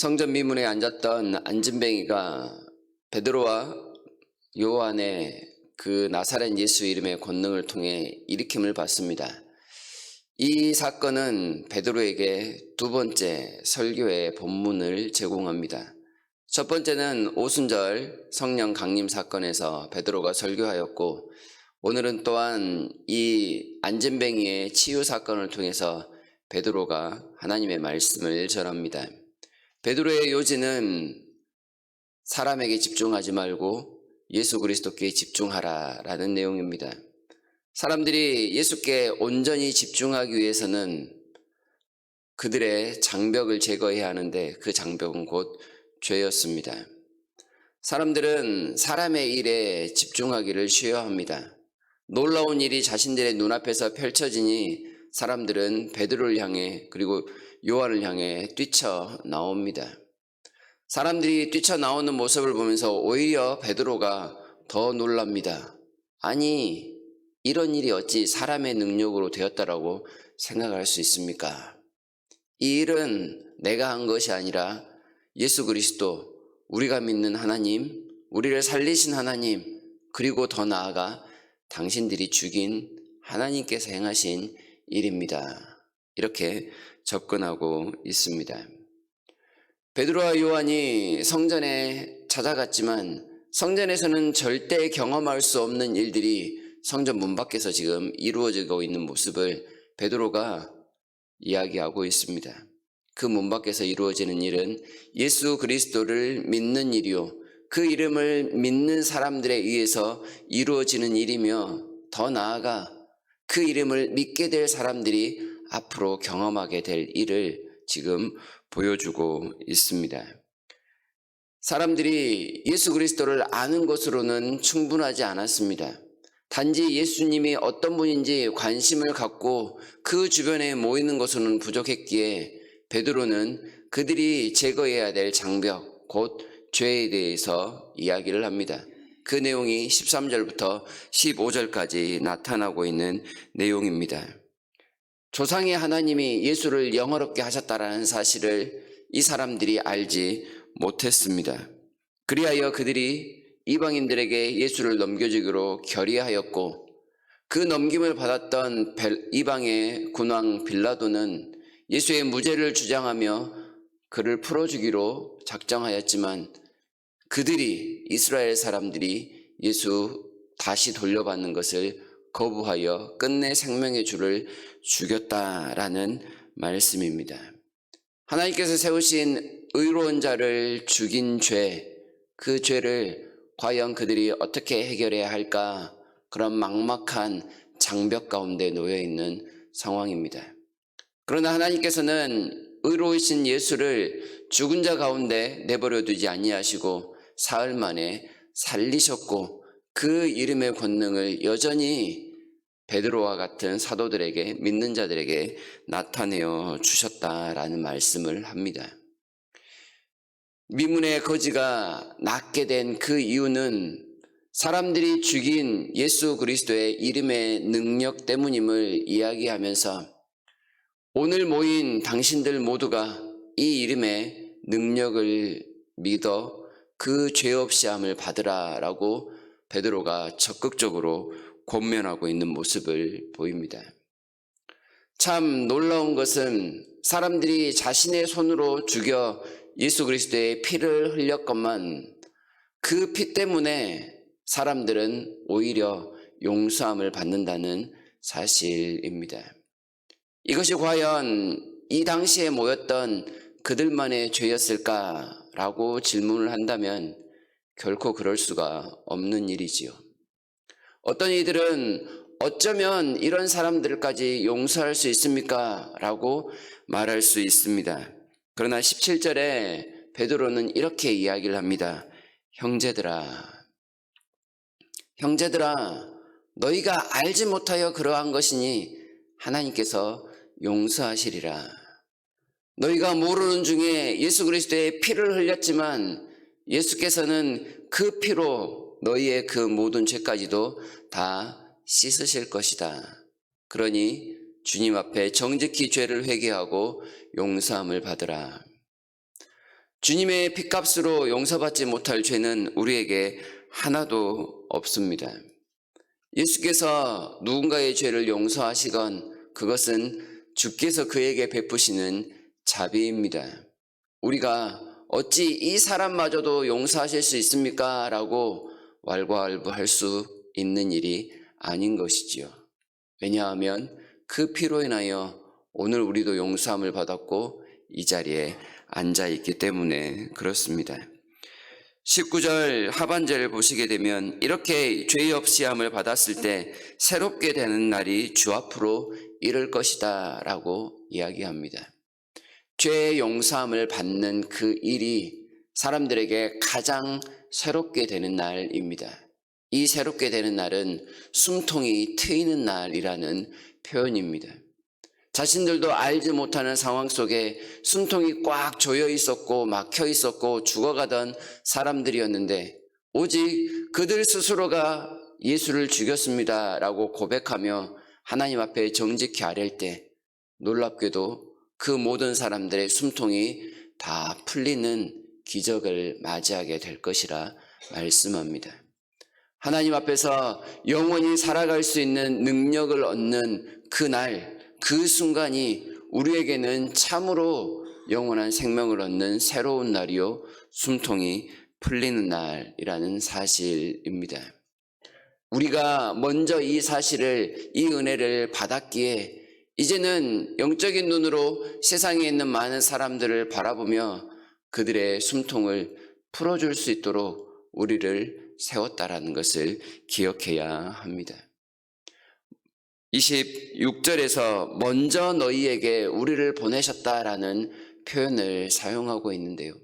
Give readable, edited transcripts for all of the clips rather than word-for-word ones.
성전 미문에 앉았던 안진뱅이가 베드로와 요한의 그 나사렛 예수 이름의 권능을 통해 일으킴을 받습니다. 이 사건은 베드로에게 두 번째 설교의 본문을 제공합니다. 첫 번째는 오순절 성령 강림 사건에서 베드로가 설교하였고, 오늘은 또한 이 안진뱅이의 치유 사건을 통해서 베드로가 하나님의 말씀을 전합니다. 베드로의 요지는 사람에게 집중하지 말고 예수 그리스도께 집중하라 라는 내용입니다. 사람들이 예수께 온전히 집중하기 위해서는 그들의 장벽을 제거해야 하는데 그 장벽은 곧 죄였습니다. 사람들은 사람의 일에 집중하기를 쉬워합니다. 놀라운 일이 자신들의 눈앞에서 펼쳐지니 사람들은 베드로를 향해 그리고 요한을 향해 뛰쳐나옵니다. 사람들이 뛰쳐나오는 모습을 보면서 오히려 베드로가 더 놀랍니다. 아니, 이런 일이 어찌 사람의 능력으로 되었다라고 생각할 수 있습니까? 이 일은 내가 한 것이 아니라 예수 그리스도, 우리가 믿는 하나님, 우리를 살리신 하나님, 그리고 더 나아가 당신들이 죽인 하나님께서 행하신 일입니다. 이렇게 접근하고 있습니다. 베드로와 요한이 성전에 찾아갔지만 성전에서는 절대 경험할 수 없는 일들이 성전 문 밖에서 지금 이루어지고 있는 모습을 베드로가 이야기하고 있습니다. 그 문 밖에서 이루어지는 일은 예수 그리스도를 믿는 일이요, 그 이름을 믿는 사람들에 의해서 이루어지는 일이며, 더 나아가 그 이름을 믿게 될 사람들이 앞으로 경험하게 될 일을 지금 보여주고 있습니다. 사람들이 예수 그리스도를 아는 것으로는 충분하지 않았습니다. 단지 예수님이 어떤 분인지 관심을 갖고 그 주변에 모이는 것으로는 부족했기에 베드로는 그들이 제거해야 될 장벽, 곧 죄에 대해서 이야기를 합니다. 그 내용이 13절부터 15절까지 나타나고 있는 내용입니다. 조상의 하나님이 예수를 영어롭게 하셨다라는 사실을 이 사람들이 알지 못했습니다. 그리하여 그들이 이방인들에게 예수를 넘겨주기로 결의하였고, 그 넘김을 받았던 이방의 군왕 빌라도는 예수의 무죄를 주장하며 그를 풀어주기로 작정하였지만, 그들이, 이스라엘 사람들이 예수 다시 돌려받는 것을 거부하여 끝내 생명의 주를 죽였다라는 말씀입니다. 하나님께서 세우신 의로운 자를 죽인 죄, 그 죄를 과연 그들이 어떻게 해결해야 할까, 그런 막막한 장벽 가운데 놓여 있는 상황입니다. 그러나 하나님께서는 의로우신 예수를 죽은 자 가운데 내버려 두지 아니하시고 사흘 만에 살리셨고, 그 이름의 권능을 여전히 베드로와 같은 사도들에게, 믿는 자들에게 나타내어 주셨다라는 말씀을 합니다. 미문의 거지가 낫게 된 그 이유는 사람들이 죽인 예수 그리스도의 이름의 능력 때문임을 이야기하면서, 오늘 모인 당신들 모두가 이 이름의 능력을 믿어 그 죄 없이 함을 받으라 라고 베드로가 적극적으로 권면하고 있는 모습을 보입니다. 참 놀라운 것은 사람들이 자신의 손으로 죽여 예수 그리스도의 피를 흘렸건만 그 피 때문에 사람들은 오히려 용서함을 받는다는 사실입니다. 이것이 과연 이 당시에 모였던 그들만의 죄였을까라고 질문을 한다면 결코 그럴 수가 없는 일이지요. 어떤 이들은 어쩌면 이런 사람들까지 용서할 수 있습니까? 라고 말할 수 있습니다. 그러나 17절에 베드로는 이렇게 이야기를 합니다. 형제들아, 너희가 알지 못하여 그러한 것이니 하나님께서 용서하시리라. 너희가 모르는 중에 예수 그리스도의 피를 흘렸지만 예수께서는 그 피로 너희의 그 모든 죄까지도 다 씻으실 것이다. 그러니 주님 앞에 정직히 죄를 회개하고 용서함을 받으라. 주님의 핏값으로 용서받지 못할 죄는 우리에게 하나도 없습니다. 예수께서 누군가의 죄를 용서하시건 그것은 주께서 그에게 베푸시는 자비입니다. 우리가 어찌 이 사람마저도 용서하실 수 있습니까? 라고 왈가왈부할 수 있는 일이 아닌 것이지요. 왜냐하면 그 피로 인하여 오늘 우리도 용서함을 받았고 이 자리에 앉아있기 때문에 그렇습니다. 19절 하반절을 보시게 되면 이렇게 죄 없이 함을 받았을 때 새롭게 되는 날이 주 앞으로 이를 것이다 라고 이야기합니다. 죄의 용서함을 받는 그 일이 사람들에게 가장 새롭게 되는 날입니다. 이 새롭게 되는 날은 숨통이 트이는 날이라는 표현입니다. 자신들도 알지 못하는 상황 속에 숨통이 꽉 조여 있었고 막혀 있었고 죽어가던 사람들이었는데 오직 그들 스스로가 예수를 죽였습니다 라고 고백하며 하나님 앞에 정직히 아랠 때 놀랍게도 그 모든 사람들의 숨통이 다 풀리는 기적을 맞이하게 될 것이라 말씀합니다. 하나님 앞에서 영원히 살아갈 수 있는 능력을 얻는 그날, 그 순간이 우리에게는 참으로 영원한 생명을 얻는 새로운 날이요 숨통이 풀리는 날이라는 사실입니다. 우리가 먼저 이 사실을, 이 은혜를 받았기에 이제는 영적인 눈으로 세상에 있는 많은 사람들을 바라보며 그들의 숨통을 풀어줄 수 있도록 우리를 세웠다라는 것을 기억해야 합니다. 26절에서 먼저 너희에게 우리를 보내셨다라는 표현을 사용하고 있는데요.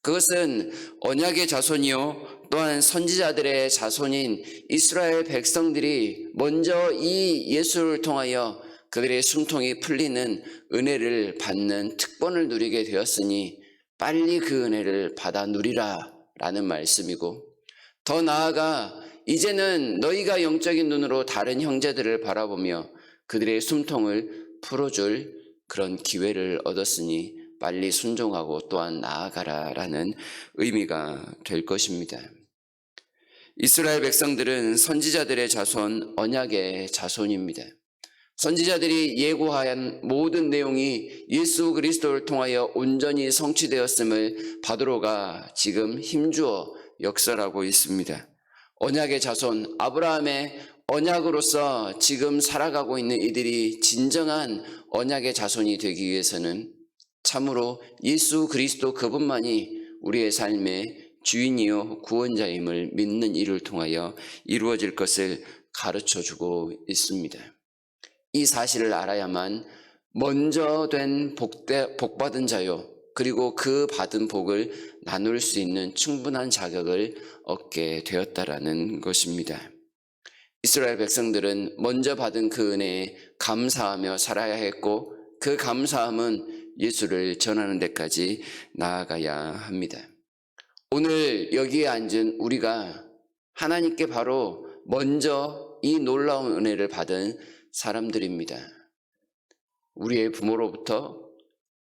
그것은 언약의 자손이요 또한 선지자들의 자손인 이스라엘 백성들이 먼저 이 예수를 통하여 그들의 숨통이 풀리는 은혜를 받는 특권을 누리게 되었으니 빨리 그 은혜를 받아 누리라 라는 말씀이고, 더 나아가 이제는 너희가 영적인 눈으로 다른 형제들을 바라보며 그들의 숨통을 풀어줄 그런 기회를 얻었으니 빨리 순종하고 또한 나아가라 라는 의미가 될 것입니다. 이스라엘 백성들은 선지자들의 자손, 언약의 자손입니다. 선지자들이 예고한 모든 내용이 예수 그리스도를 통하여 온전히 성취되었음을 바드로가 지금 힘주어 역설하고 있습니다. 언약의 자손, 아브라함의 언약으로서 지금 살아가고 있는 이들이 진정한 언약의 자손이 되기 위해서는 참으로 예수 그리스도 그분만이 우리의 삶의 주인이요 구원자임을 믿는 일을 통하여 이루어질 것을 가르쳐주고 있습니다. 이 사실을 알아야만 먼저 된 복받은 자요 그리고 그 받은 복을 나눌 수 있는 충분한 자격을 얻게 되었다라는 것입니다. 이스라엘 백성들은 먼저 받은 그 은혜에 감사하며 살아야 했고 그 감사함은 예수를 전하는 데까지 나아가야 합니다. 오늘 여기에 앉은 우리가 하나님께 바로 먼저 이 놀라운 은혜를 받은 사람들입니다. 우리의 부모로부터,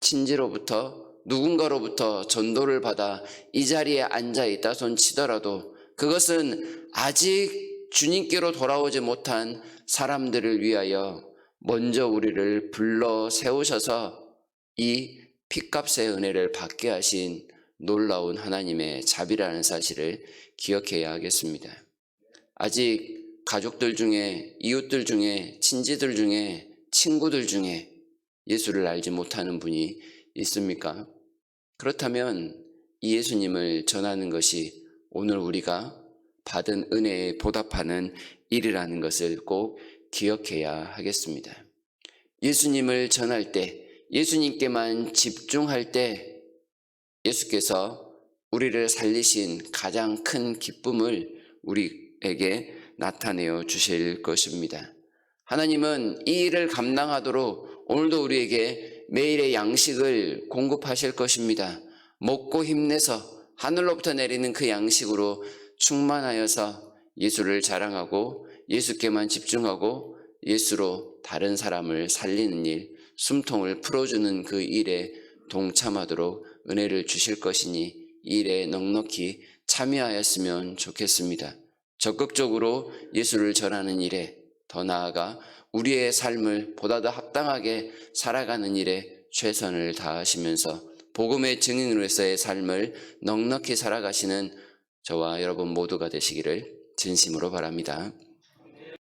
친지로부터, 누군가로부터 전도를 받아 이 자리에 앉아 있다 손 치더라도 그것은 아직 주님께로 돌아오지 못한 사람들을 위하여 먼저 우리를 불러 세우셔서 이 핏값의 은혜를 받게 하신 놀라운 하나님의 자비라는 사실을 기억해야 하겠습니다. 아직 가족들 중에, 이웃들 중에, 친지들 중에, 친구들 중에 예수를 알지 못하는 분이 있습니까? 그렇다면 이 예수님을 전하는 것이 오늘 우리가 받은 은혜에 보답하는 일이라는 것을 꼭 기억해야 하겠습니다. 예수님을 전할 때, 예수님께만 집중할 때 예수께서 우리를 살리신 가장 큰 기쁨을 우리에게 나타내어 주실 것입니다. 하나님은 이 일을 감당하도록 오늘도 우리에게 매일의 양식을 공급하실 것입니다. 먹고 힘내서 하늘로부터 내리는 그 양식으로 충만하여서 예수를 자랑하고 예수께만 집중하고 예수로 다른 사람을 살리는 일, 숨통을 풀어주는 그 일에 동참하도록 은혜를 주실 것이니 이 일에 넉넉히 참여하였으면 좋겠습니다. 적극적으로 예수를 전하는 일에, 더 나아가 우리의 삶을 보다 더 합당하게 살아가는 일에 최선을 다하시면서 복음의 증인으로서의 삶을 넉넉히 살아가시는 저와 여러분 모두가 되시기를 진심으로 바랍니다.